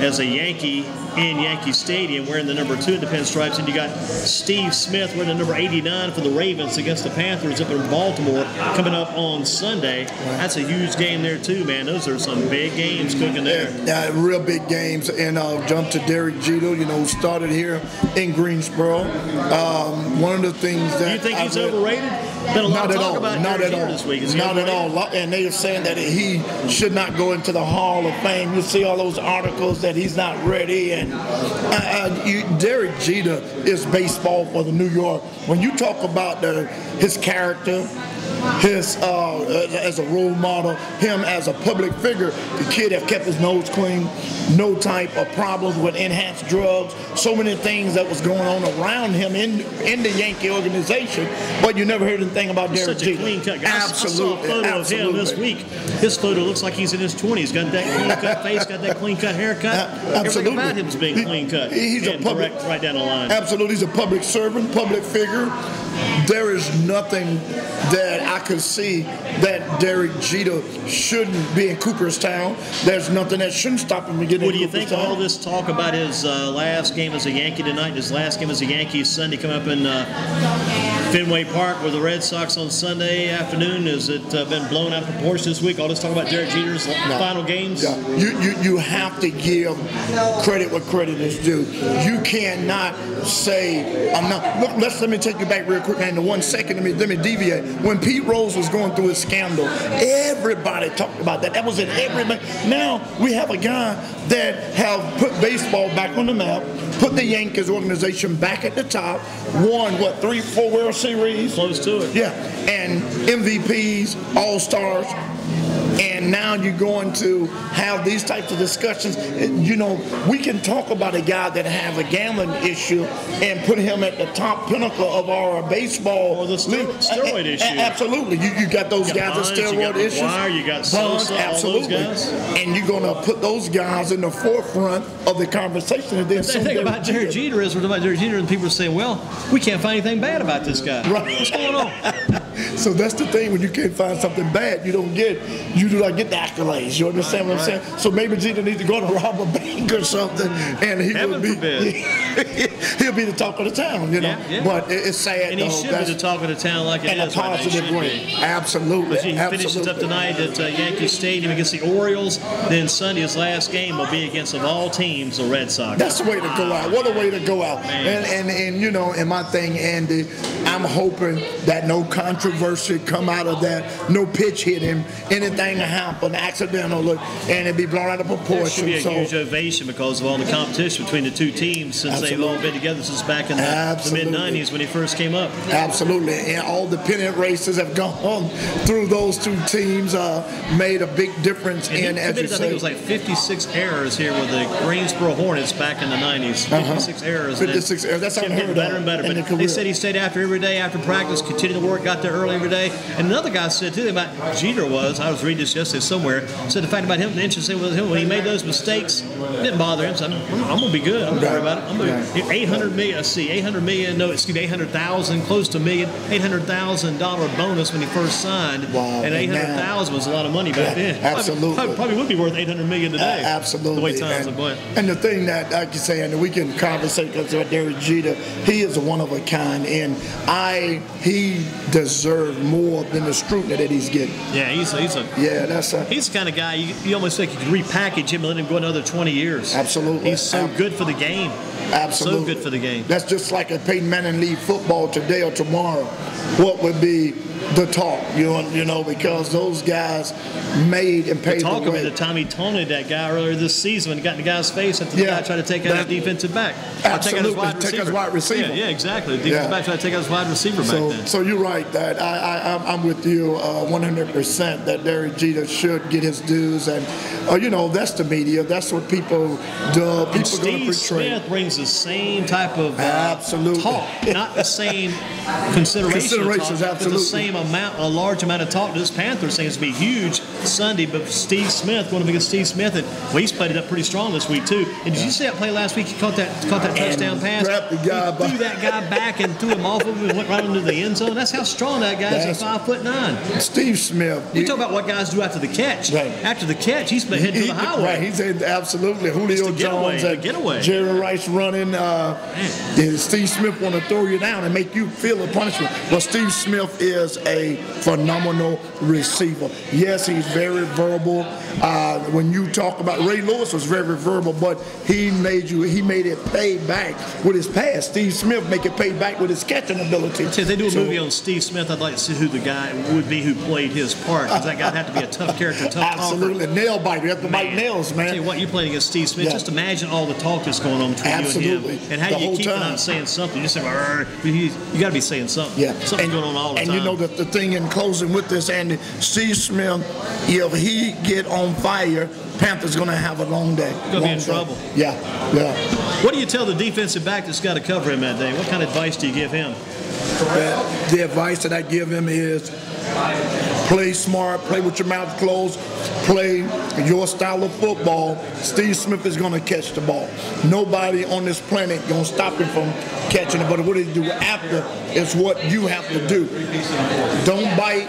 as a Yankee in Yankee Stadium wearing the number 2 of the pinstripes, and you got Steve Smith wearing the number 89 for the Ravens against the Panthers up in Baltimore coming up on Sunday. That's a huge game there too, man. Those are some big games cooking there. Yeah, real big games. And jump to Derek Jeter, started here in Greensboro. One of the things that do you think he's overrated? Been a lot of talk about Derek Jeter this week. Not at all. And they are saying that he should not go into the Hall of Fame. You see all those articles that he's not ready. And Derek Jeter is baseball for the New York. When you talk about his character, his as a role model, him as a public figure, the kid have kept his nose clean, no type of problems with enhanced drugs, so many things that was going on around him in the Yankee organization, but you never heard anything about Derek Jeter. Such a clean cut guy. Absolutely. I saw a photo of him this week. His photo looks like he's in his 20s. Got that clean cut face, got that clean cut haircut. Absolutely. Everything about him is being clean cut. He's a public, right down the line. Absolutely. He's a public servant, public figure. There is nothing that I could see that Derek Jeter shouldn't be in Cooperstown. There's nothing that shouldn't stop him from getting in Cooperstown. What do you think of all this talk about his last game as a Yankee tonight, his last game as a Yankee Sunday coming up in Fenway Park with the Red Sox on Sunday afternoon? Has it been blown out of proportion this week? All this talk about Derek Jeter's final games? Yeah. You have to give credit what credit is due. You cannot say, I'm not. Look, let me take you back real quick, man. In 1 second, let me deviate. When Pete Rose was going through his scandal, everybody talked about that. That was in everybody. Now we have a guy that have put baseball back on the map, put the Yankees organization back at the top, won, 3-4 World Series? Close to it. Yeah, and MVPs, All-Stars. And now you're going to have these types of discussions. We can talk about a guy that has a gambling issue and put him at the top pinnacle of our baseball. Or the steroid issue. Absolutely. You got those guys with steroid issues. You got Sosa, absolutely. All those guys. And you're going to put those guys in the forefront of the conversation. And then the thing about Derek Jeter is, we're talking about Derek Jeter, and people are saying, well, we can't find anything bad about this guy. Right. What's going on? So that's the thing, when you can't find something bad, you do not get the accolades. You understand what I'm saying? So maybe Jeter needs to go to rob a bank or something, and he'll be the talk of the town, Yeah. But it's sad. And he should be the talk of the town like it is. In a positive way. Absolutely. But he finishes up tonight at Yankee Stadium against the Orioles. Then Sunday, his last game will be against, of all teams, the Red Sox. That's the way to go out. What a way to go out. And my thing, Andy, I'm hoping that no controversy controversy come out of that. No pitch hit him. Anything to happen, accidental, and it'd be blown out of proportion. It should be a huge ovation because of all the competition between the two teams since they've all been together since back in the mid-'90s when he first came up. Absolutely, and all the pennant races have gone through those two teams, made a big difference. And as you I think it was like 56 errors here with the Greensboro Hornets back in the 90s. 56 errors. 56 errors. That's getting better and better. But they said he stayed after every day after practice, continued to work, got there early every day. And another guy said too about Jeter I was reading this yesterday somewhere, said the fact about him, the interesting with him when he made those mistakes, it didn't bother him. So I'm gonna be good. I'm not worried about it. I'm gonna 800 million. Let's see, 800 million. No, excuse me, 800,000, close to a million. $800,000 bonus when he first signed. Wow, and 800,000 was a lot of money back then. Absolutely. Probably would be worth 800 million today. Absolutely. The way times are going. And the thing that I can say, and we can conversate because of Derek Jeter, he is a one of a kind, and he deserved more than the scrutiny that he's getting. Yeah, he's the kind of guy you almost think you could repackage him and let him go another 20 years. Absolutely. He's so good for the game. Absolutely. So good for the game. That's just like if Peyton Manning leave football today or tomorrow, what would be the talk, you know, because those guys made and paid the way. Talk about the time he taunted that guy earlier this season when he got in the guy's face after the guy tried to take out his defensive back. Absolutely, take out his wide receiver. Yeah, exactly. The defensive back tried to take out his wide receiver back then. So you're right that I'm with you 100% that Derek Jeter should get his dues, and you know, that's the media. That's what people do. People Steve Smith brings the same type of talk, not the same considerations, absolutely. but the same amount, a large amount of talk. This Panthers thing is going to be huge Sunday, but Steve Smith, one of the biggest Steve Smith, and he's played it up pretty strong this week too. And did you see that play last week? He caught that touchdown pass. He threw that guy back and threw him off of him and went right into the end zone. That's how strong that guy is at 5'9". Steve Smith. You talk about what guys do after the catch. Right. After the catch, he's heading to the highway. Right. He's absolutely Julio Jones. Getaway. Jerry Rice running. Steve Smith want to throw you down and make you feel a punishment. But Steve Smith is a phenomenal receiver. Yes, he's very verbal. When you talk about Ray Lewis was very verbal, but he made it pay back with his pass. Steve Smith make it pay back with his catching ability. If they do a movie on Steve Smith, I'd like to see who the guy would be who played his part, because that guy'd have to be a tough character, tough absolutely talker. Nail biter. You have to bite nails, man. I tell you what, you're playing against Steve Smith. Just imagine all the talk that's going on between you and him, and how you keep on saying something. You say, you got to be saying something. Yeah, something's going on all the time. And you know that the thing in closing with this, Andy, Steve Smith, if he get on fire, Panthers going to have a long day. Going to be in trouble. Yeah. What do you tell the defensive back that's got to cover him that day? What kind of advice do you give him? The advice that I give him is play smart, play with your mouth closed, play your style of football. Steve Smith is going to catch the ball. Nobody on this planet going to stop him from catching it, but what he do after is what you have to do. Don't bite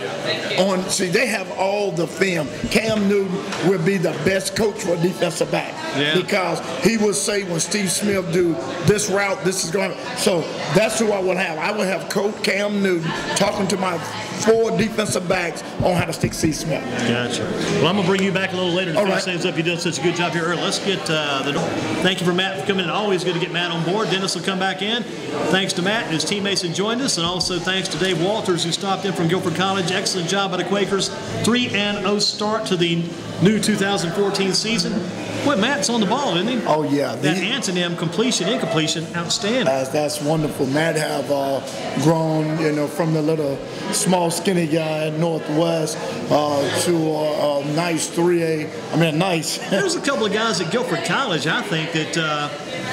on. See, they have all the film. Cam Newton will be the best coach for a defensive back because he will say when Steve Smith do this route, this is going to. So that's who I will have. I will have Coach Cam Newton talking to my 4 defensive backs on how to stick Steve Smith. Gotcha. Well, I'm going to bring you back a little later to finish things up. You've done such a good job here early. Let's get thank you for Matt for coming in. Always good to get Matt on board. Dennis will come back in. Thanks to Matt and his teammates who joined us, and also thanks to Dave Walters who stopped in from Guilford College. Excellent job by the Quakers. 3-0 start to the new 2014 season. Boy, Matt's on the ball, isn't he? Oh, yeah. That antonym, completion, incompletion, outstanding. That's wonderful. Matt have grown, you know, from the little small, skinny guy in Northwest to a nice 3A. I mean, nice. There's a couple of guys at Guilford College, I think, that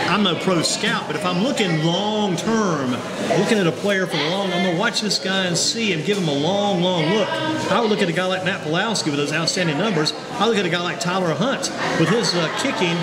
I'm no pro scout, but if I'm looking long term, looking at a player for the long, I'm going to watch this guy and see him, give him a long, long look. I would look at a guy like Matt Pulowski with those outstanding numbers. I look at a guy like Tyler Hunt with his kicking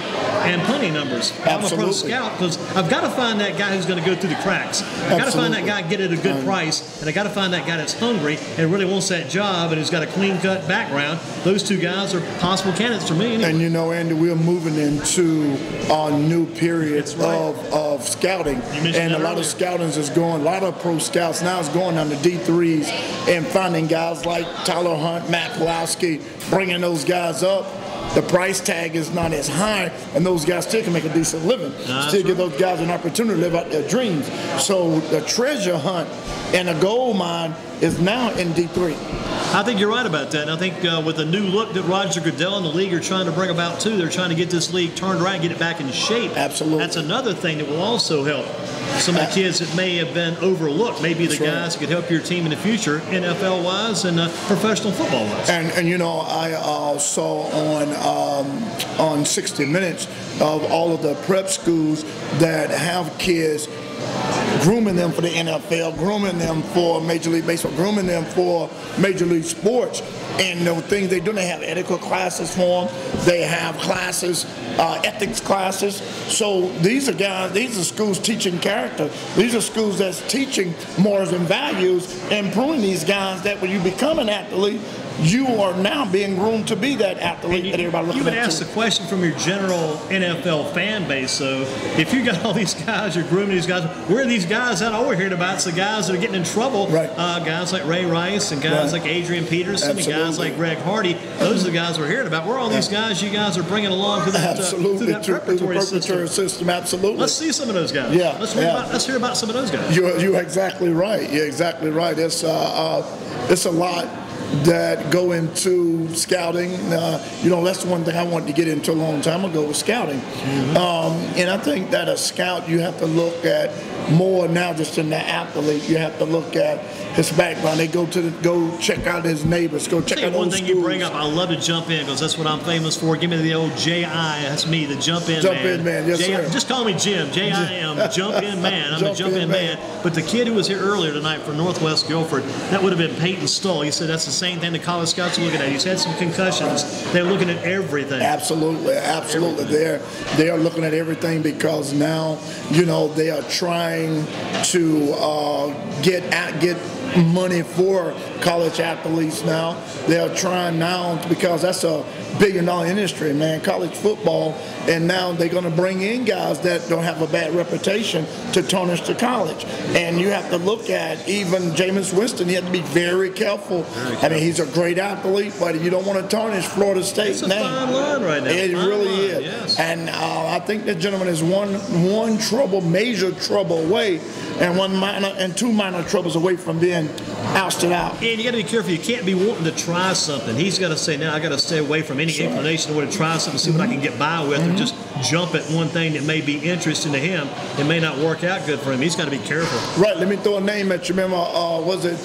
and punting numbers. I'm a pro scout because I've got to find that guy who's going to go through the cracks. I've got to find that guy and get it at a good price, and I got to find that guy that's hungry and really wants that job and who's got a clean-cut background. Those two guys are possible candidates for me. Anyway. And you know, Andy, we're moving into our new period of scouting, and a lot of scouting is going. A lot of pro scouts now is going on the D3s and finding guys like Tyler Hunt, Matt Pulowski, bringing those guys up. the price tag is not as high, and those guys still can make a decent living. Still give those guys an opportunity to live out their dreams. So the treasure hunt and the gold mine is now in D3. I think you're right about that. And I think with the new look that Roger Goodell and the league are trying to bring about too, they're trying to get this league turned around, get it back in shape. Absolutely. That's another thing that will also help some of the kids that may have been overlooked. Maybe the guys that could help your team in the future, NFL-wise and professional football-wise. And you know, I saw on 60 Minutes of all of the prep schools that have kids, grooming them for the NFL, grooming them for Major League Baseball, grooming them for Major League Sports. And the things they do, they have etiquette classes for them. They have classes, ethics classes. So these are guys, these are schools teaching character. These are schools that's teaching morals and values and proving these guys that when you become an athlete, you are now being groomed to be that athlete that everybody looking at. You would ask the question from your general NFL fan base. So if you got all these guys, you're grooming these guys, where are these guys that all we're hearing about? It's the guys that are getting in trouble. Right. Guys like Ray Rice and guys like Adrian Peterson and guys like Greg Hardy. Those are the guys we're hearing about. Where are all these guys you guys are bringing along through that, through that preparatory system? Absolutely. Let's see some of those guys. Yeah. Let's hear about some of those guys. You're exactly right. You're exactly right. It's a lot that go into scouting. You know, that's the one thing I wanted to get into a long time ago was scouting. And I think that a scout, you have to look at more now just in the athlete. You have to look at his background. They go check out his neighbors. Go check out one those thing schools. You bring up, I love to jump in because that's what I'm famous for. Give me the old J.I. That's me, the jump in man. Jump in man, yes sir. Just call me Jim. J.I.M. Jump in man. I'm a jump in man. But the kid who was here earlier tonight from Northwest Guilford, that would have been Peyton Stull. He said that's the same thing the college scouts are looking at. He's had some concussions. They're looking at everything. Absolutely. Everything. They are looking at everything because now, you know, they are trying to get money for college athletes now. They are trying now because that's a $1 billion industry, man, college football. And now they're going to bring in guys that don't have a bad reputation to tarnish to college. And you have to look at even Jameis Winston. You have to be very careful. I mean, he's a great athlete, but you don't want to tarnish Florida State's name. It's a fine line right now. It really is. Yes. And I think that gentleman is one major trouble away, and two minor troubles away from being ousted out. And you got to be careful. You can't be wanting to try something. He's got to say, now I got to stay away from any inclination to want to try something, see what I can get by with, or just jump at one thing that may be interesting to him. It may not work out good for him. He's got to be careful. Right. Let me throw a name at you. Remember, was it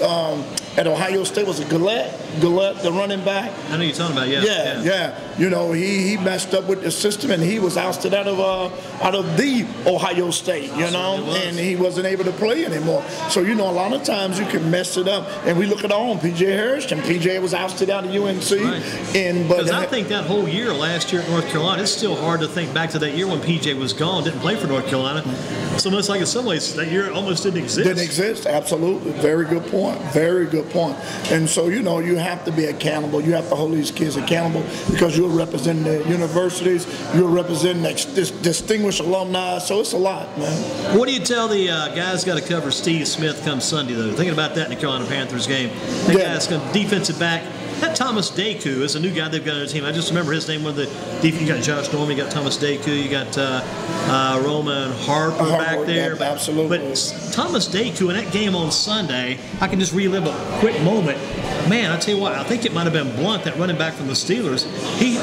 at Ohio State? Was it Gillette, the running back? I know you're talking about. Yeah. You know, he messed up with the system, and he was ousted out of the Ohio State. You know, and he wasn't able to play anymore. So you know, a lot of times you can mess it up. And we look at our own P.J. Harris, and P.J. was ousted out of UNC. Right. Because I think that whole year last year at North Carolina, it's still hard to think back to that year when P.J. was gone, didn't play for North Carolina. So much like in some ways that year almost didn't exist. Didn't exist, absolutely. Very good point. Very good point. And so, you know, you have to be accountable. You have to hold these kids accountable because you're representing the universities, you're representing this distinguished alumni. So it's a lot, man. What do you tell the guys got to cover Steve Smith come Sunday, though? Thinking about that in the Carolina Panthers game. That guy's going to defensive back. That Thomas Daku is a new guy they've got on their team. I just remember his name. You got Josh Norman, you got Thomas Daku, you got Roman Harper back there. Absolutely. But Thomas Daku in that game on Sunday, I can just relive a quick moment. Man, I tell you what, I think it might have been Blunt, that running back from the Steelers.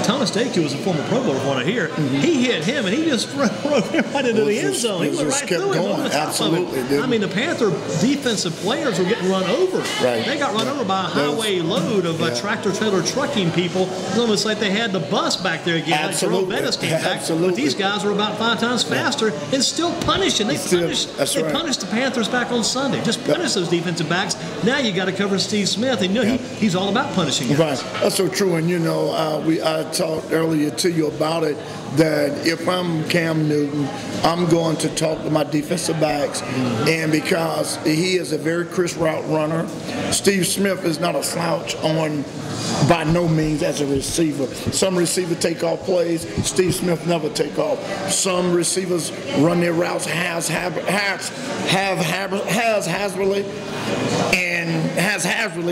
Thomas Daku was a former Pro Bowler, from what I hear. He hit him, and he just rode him right into the end zone. He went right through him on the top Absolutely, of it. I mean, the Panther defensive players were getting run over. Right. They got run over by a highway load of tractor-trailer trucking people. It's almost like they had the bus back there again. Absolutely. Like Jerome Bettis came back. Absolutely. But these guys were about 5 times faster and still punishing. They punished the Panthers back on Sunday. Just punish those defensive backs. Now you got to cover Steve Smith. And you know, he's all about punishing guys. Right. That's so true. And, you know, I talked earlier to you about it, that if I'm Cam Newton, I'm going to talk to my defensive backs. And because he is a very crisp route runner, Steve Smith is not a slouch by no means as a receiver. Some receivers take off plays. Steve Smith never take off. Some receivers run their routes haphazardly.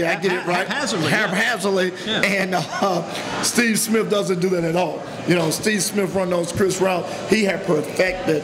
I get it right? Haphazardly. Yeah. And Steve Smith doesn't do that at all. Steve Smith run those crisp routes. He had perfected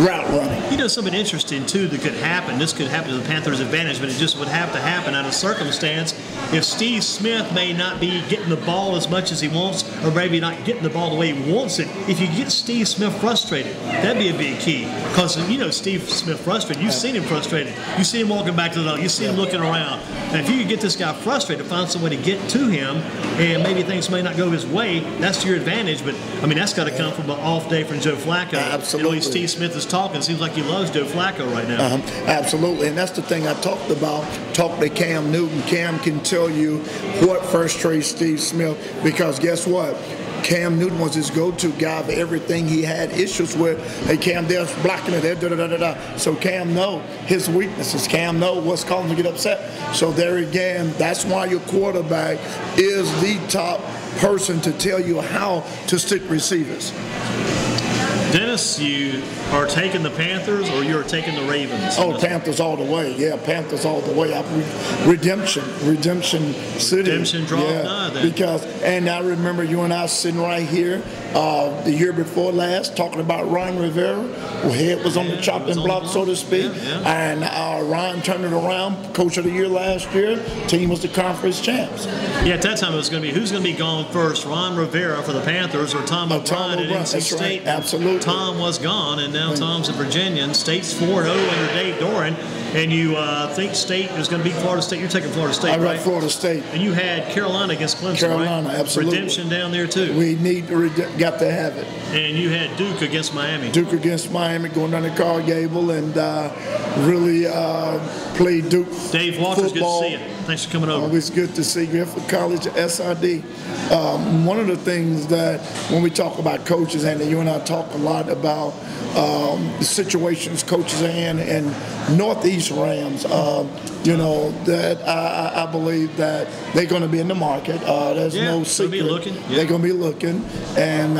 route running. Something interesting, too, that could happen. This could happen to the Panthers' advantage, but it just would have to happen out of circumstance. If Steve Smith may not be getting the ball as much as he wants, or maybe not getting the ball the way he wants it, if you get Steve Smith frustrated, that'd be a big key. Because, Steve Smith frustrated. You've seen him frustrated. You see him walking back to the dog. You see him looking around. And if you could get this guy frustrated, find some way to get to him, and maybe things may not go his way, that's to your advantage. But, that's got to come from an off day from Joe Flacco. Absolutely. The way Steve Smith is talking, it seems like he loves Joe Flacco right now. Absolutely, and that's the thing I talked about. Talk to Cam Newton. Cam can tell you what frustrates Steve Smith, because guess what? Cam Newton was his go-to guy for everything he had issues with. Hey, Cam, they're blocking it there, da-da-da-da-da. So Cam know his weaknesses. Cam know what's causing him to get upset. So there again, that's why your quarterback is the top person to tell you how to stick receivers. Dennis, you are taking the Panthers or you're taking the Ravens? Oh, Panthers all the way. Yeah, Panthers all the way. Redemption City. Redemption draw then. Because, and I remember you and I sitting right here the year before last talking about Ron Rivera, who head was on the chopping block, so to speak. And Ron turned it around, coach of the year last year. Team was the conference champs. Yeah, at that time it was going to be who's going to be gone first, Ron Rivera for the Panthers or Tom O'Brien at NC State. Right. Absolutely. Tom was gone, and now Tom's a Virginian. State's 4-0 under Dave Doran, and you think State is going to beat Florida State. You're taking Florida State, right? I Florida State. And you had Carolina against Clemson, Carolina, right? Absolutely. Redemption down there, too. We need to got to have it. And you had Duke against Miami. Duke against Miami, going down to Carl Gable, and really played Duke Dave Walker's football. Good to see you. Thanks for coming over. Always good to see you for College SID. One of the things that when we talk about coaches, and you and I talk a lot about the situations coaches are in, and Northeast Rams, that I believe that they're going to be in the market. There's no secret. They're going to be looking. And,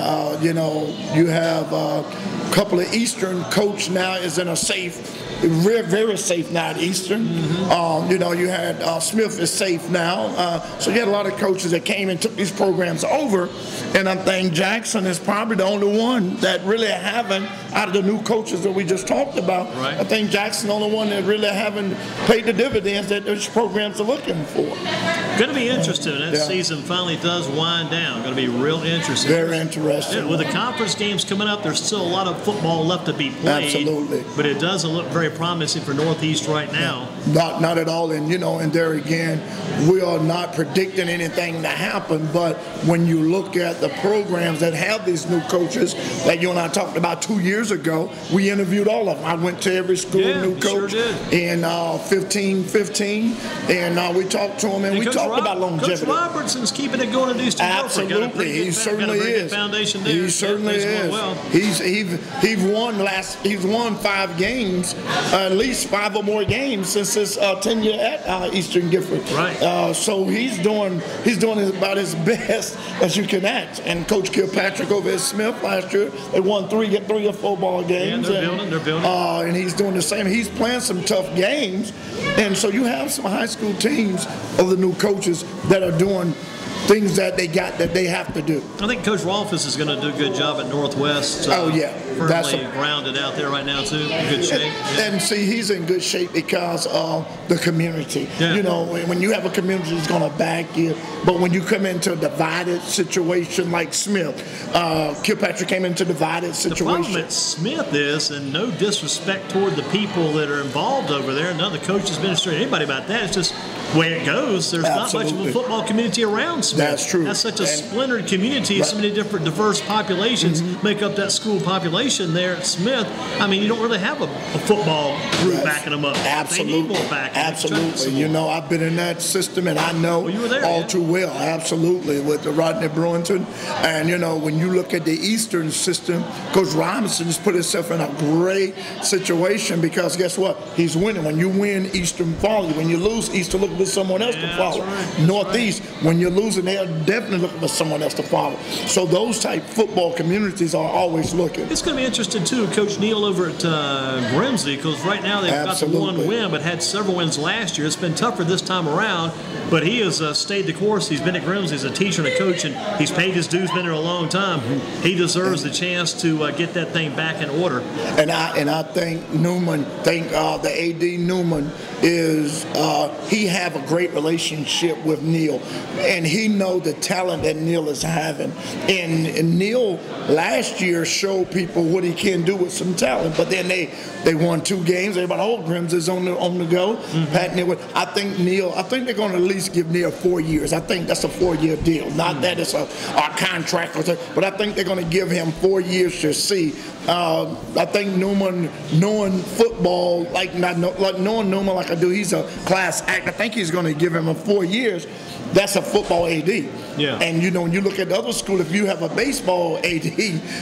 you have a couple of Eastern coach now is in a safe, very safe now at Eastern. You had Smith is safe now. So you had a lot of coaches that came and took these programs over. And I think Jackson is probably the only one that really haven't, out of the new coaches that we just talked about, right. I think Jackson's the only one that really haven't paid the dividends that those programs are looking for. Going to be interesting. That season finally does wind down. Going to be real interesting. Very interesting. With the conference games coming up, there's still a lot of football left to be played. Absolutely. But it doesn't look very promising for Northeast right now. Not at all. And there again, we are not predicting anything to happen. But when you look at the programs that have these new coaches that you and I talked about 2 years ago, we interviewed all of them. I went to every school new coach in 15, and we talked to them, and we talked about longevity. Coach Robertson's keeping it going in Eastern. Absolutely, he certainly is. Foundation there. He certainly is. Well. He's won 5 games, at least 5 or more games since his tenure at Eastern Gifford. Right. So he's doing about his best as you can act. And Coach Kilpatrick over at Smith last year, they won 3 or 4 ball games. Yeah, they're building. And he's doing the same. He's playing some tough games, and so you have some high school teams of the new coaches that are doing things that they have to do. I think Coach Rolfes is going to do a good job at Northwest. Firmly grounded out there right now too. In good shape. And see, he's in good shape because of the community. When you have a community that's going to back you, but when you come into a divided situation like Smith, Kilpatrick came into a divided situation. The problem at Smith is, and no disrespect toward the people that are involved over there, none of the coaches, administrators, anybody about that. It's just the way it goes. There's not much of a football community around Smith. That's true. That's such a splintered community. So many different diverse populations make up that school population there at Smith. I mean, you don't really have a football group backing them up. Absolutely. They need more backing. Absolutely. I've been in that system, and I know you were there, all too well. Absolutely. With the Rodney Brewington. And, when you look at the Eastern system, Coach Robinson's put himself in a great situation because guess what? He's winning. When you win, Eastern follow you. When you lose, Eastern look at someone else to follow. That's right. Northeast, when you're losing, and they are definitely looking for someone else to follow. So those type football communities are always looking. It's going to be interesting too, Coach Neal over at Grimsley, because right now they've got the one win, but had several wins last year. It's been tougher this time around, but he has stayed the course. He's been at Grimsley as a teacher and a coach, and he's paid his dues. Been there a long time. He deserves the chance to get that thing back in order. And I think Newman, the AD Newman is he have a great relationship with Neal, and he know the talent that Neal is having. And Neal last year showed people what he can do with some talent, but then they won 2 games. Everybody, Grims is on the go. Pat Neal. I think they're going to at least give Neal 4 years. I think that's a 4-year deal. Not that it's a contract, but I think they're going to give him 4 years to see. I think Newman, knowing football, like knowing Newman like I do, he's a class act. I think he's going to give him 4 years. That's a football AD. Yeah. And when you look at the other school, if you have a baseball AD,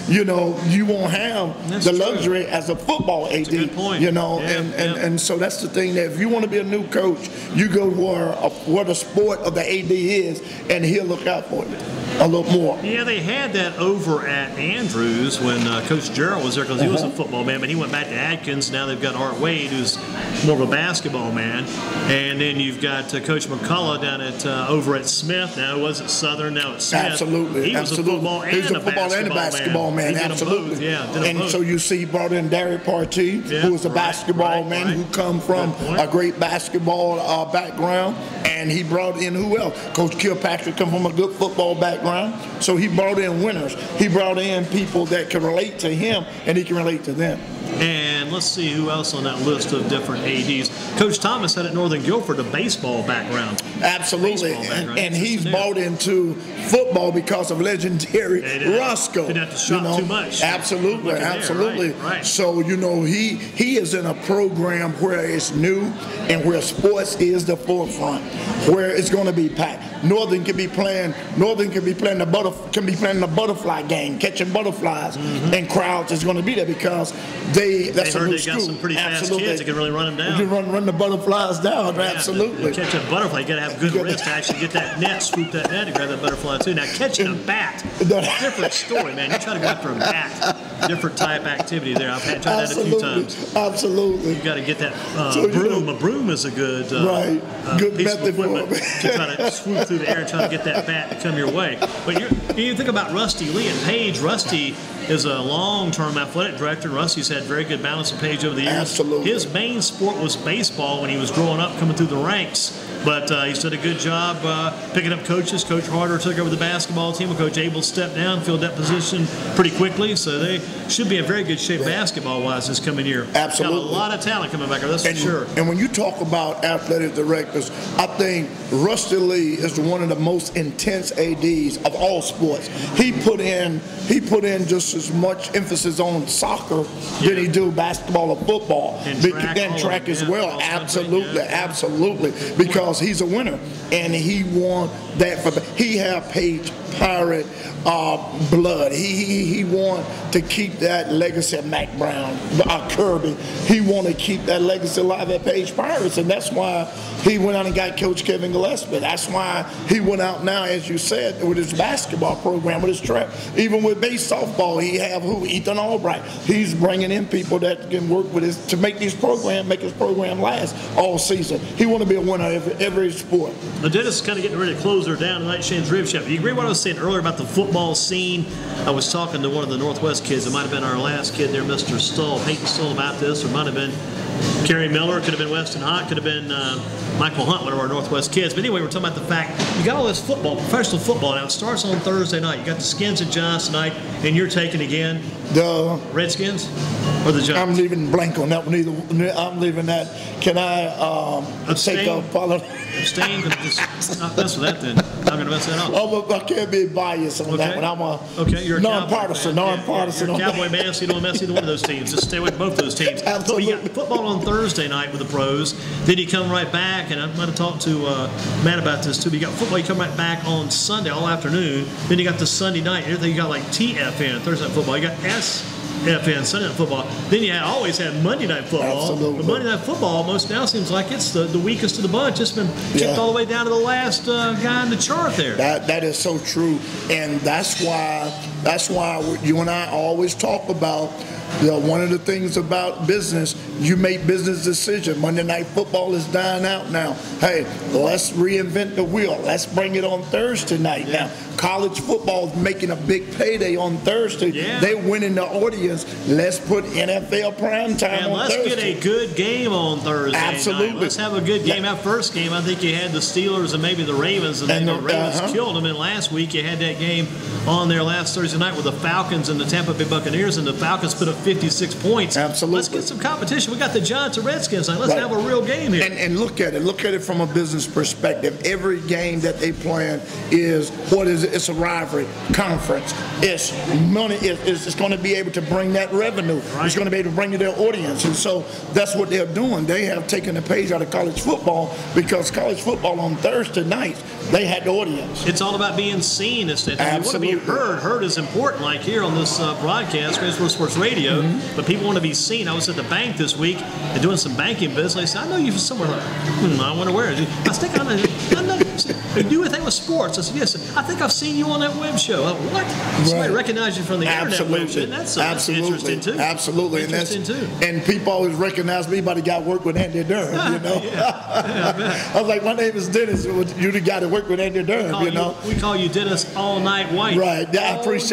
you won't have the luxury as a football AD. That's a good point. And so that's the thing, that if you want to be a new coach, you go where the sport of the AD is, and he'll look out for you a little more. Yeah, they had that over at Andrews when Coach Gerald was there, because he was a football man, but he went back to Atkins. Now they've got Art Wade, who's more of a basketball man. And then you've got Coach McCullough down at over at Smith. Now it wasn't Southern, now it's Smith. Absolutely. He was a football and a basketball man. Absolutely. And so you see he brought in Derek Partee, who was a basketball man who come from a great basketball background. And he brought in who else? Coach Kilpatrick come from a good football background. So he brought in winners. He brought in people that can relate to him, and he can relate to them. And let's see who else on that list of different ADs. Coach Thomas had at Northern Guilford a baseball background. Absolutely. And he's bought into football because of legendary Roscoe. Didn't have to shop too much. Absolutely. Right. So, he is in a program where it's new and where sports is the forefront, where it's going to be packed. Northern can be playing the butterfly game, catching butterflies, and crowds is going to be there because that's a new school. Got some pretty fast kids that can really run them down. You can run the butterflies down, absolutely. To catch a butterfly, you got to have good wrist to actually get that net, swoop that net, and grab that butterfly too. Now catching a bat, different story, man. You try to go after a bat, different type activity there. I've tried that a few times. Absolutely. You got to get that broom. A broom is a good good piece of method equipment to try to swoop through the air and try to get that bat to come your way. But you think about Rusty Lee and Page. Rusty is a long-term athletic director. Rusty's had very good balance of Page over the years. Absolutely. His main sport was baseball when he was growing up, coming through the ranks. But he's done a good job picking up coaches. Coach Harder took over the basketball team. Coach Abel stepped down, filled that position pretty quickly. So they should be in very good shape basketball-wise this coming year. Absolutely. Got a lot of talent coming back, that's for sure. And when you talk about athletic directors, I think Rusty Lee is one of the most intense ADs of all sports. He put in just as much emphasis on soccer than he do basketball or football. And track as well. Absolutely. Because he's a winner, and he won that. He have Page Pirate blood. He want to keep that legacy of Mac Brown, Kirby. He want to keep that legacy alive at Page Pirates, and that's why he went out and got Coach Kevin Gillespie. That's why he went out now, as you said, with his basketball program, with his track. Even with base softball, he have Ethan Albright. He's bringing in people that can work with to make his program last all season. He want to be a winner every sport. Now, Dennis is kind of getting ready to close her down tonight. Shane's Rib Shop. You agree with what I was saying earlier about the football scene? I was talking to one of the Northwest kids. It might have been our last kid there, Mr. Stull, Peyton Stull, about this, or it might have been Kerry Miller, could have been Weston Hott, could have been Michael Hunt, one of our Northwest kids. But anyway, we're talking about the fact you got all this football, professional football now. It starts on Thursday night. You got the Skins at Giants tonight, and you're taking again the Redskins or the Giants? I'm leaving blank on that one either. I'm leaving that. Can I take a follow? Abstain? Just not mess with that then. I'm going to mess that up. I can't be biased on that one. You're a nonpartisan. You're a Cowboy man, so you don't mess either one of those teams. Just stay with both those teams. Absolutely. So you got football on Thursday night with the pros. Then you come right back, and I'm going to talk to Matt about this too. But you got football, you come right back on Sunday all afternoon. Then you got the Sunday night. You got like TFN, Thursday night football. You got FM Sunday Night Football. Then you always had Monday Night Football. Absolutely. But Monday Night Football almost now seems like it's the weakest of the bunch. It's been kicked all the way down to the last guy in the chart there. That is so true, and that's why you and I always talk about. One of the things about business, you make business decisions. Monday Night Football is dying out now. Hey, let's reinvent the wheel. Let's bring it on Thursday night. Now, college football is making a big payday on Thursday. They're winning the audience. Let's put NFL prime time on Thursday. And let's get a good game on Thursday Absolutely. night. Let's have a good game. That first game, I think you had the Steelers and maybe the Ravens, and the Ravens killed them. And last week you had that game on there last Thursday night with the Falcons and the Tampa Bay Buccaneers, and the Falcons put up 56 points. Absolutely. Let's get some competition. We got the Giants and Redskins. Let's have a real game here. And look at it. Look at it from a business perspective. Every game that they plan is what is it? It's a rivalry conference. It's money. It's going to be able to bring that revenue. It's going to be able to bring you their audience. And so that's what they're doing. They have taken a page out of college football, because college football on Thursday nights, they had the audience. It's all about being seen. You want to be heard. Heard is important. Like here on this broadcast, Greensboro Sports Radio. But people want to be seen. I was at the bank this week and doing some banking business. They said, I know you from somewhere. I wonder where. I think I know. You do anything with sports? I said, yes. I think I've seen you on that web show. I went, what? Somebody recognized you from the internet web show. That's interesting too. Absolutely. And people always recognize me by the guy who worked with Andy Durham, you know. I was like, my name is Dennis. You're the guy that worked with Andy Durham, you know. We call you Dennis All Night White. Right. Yeah, I appreciate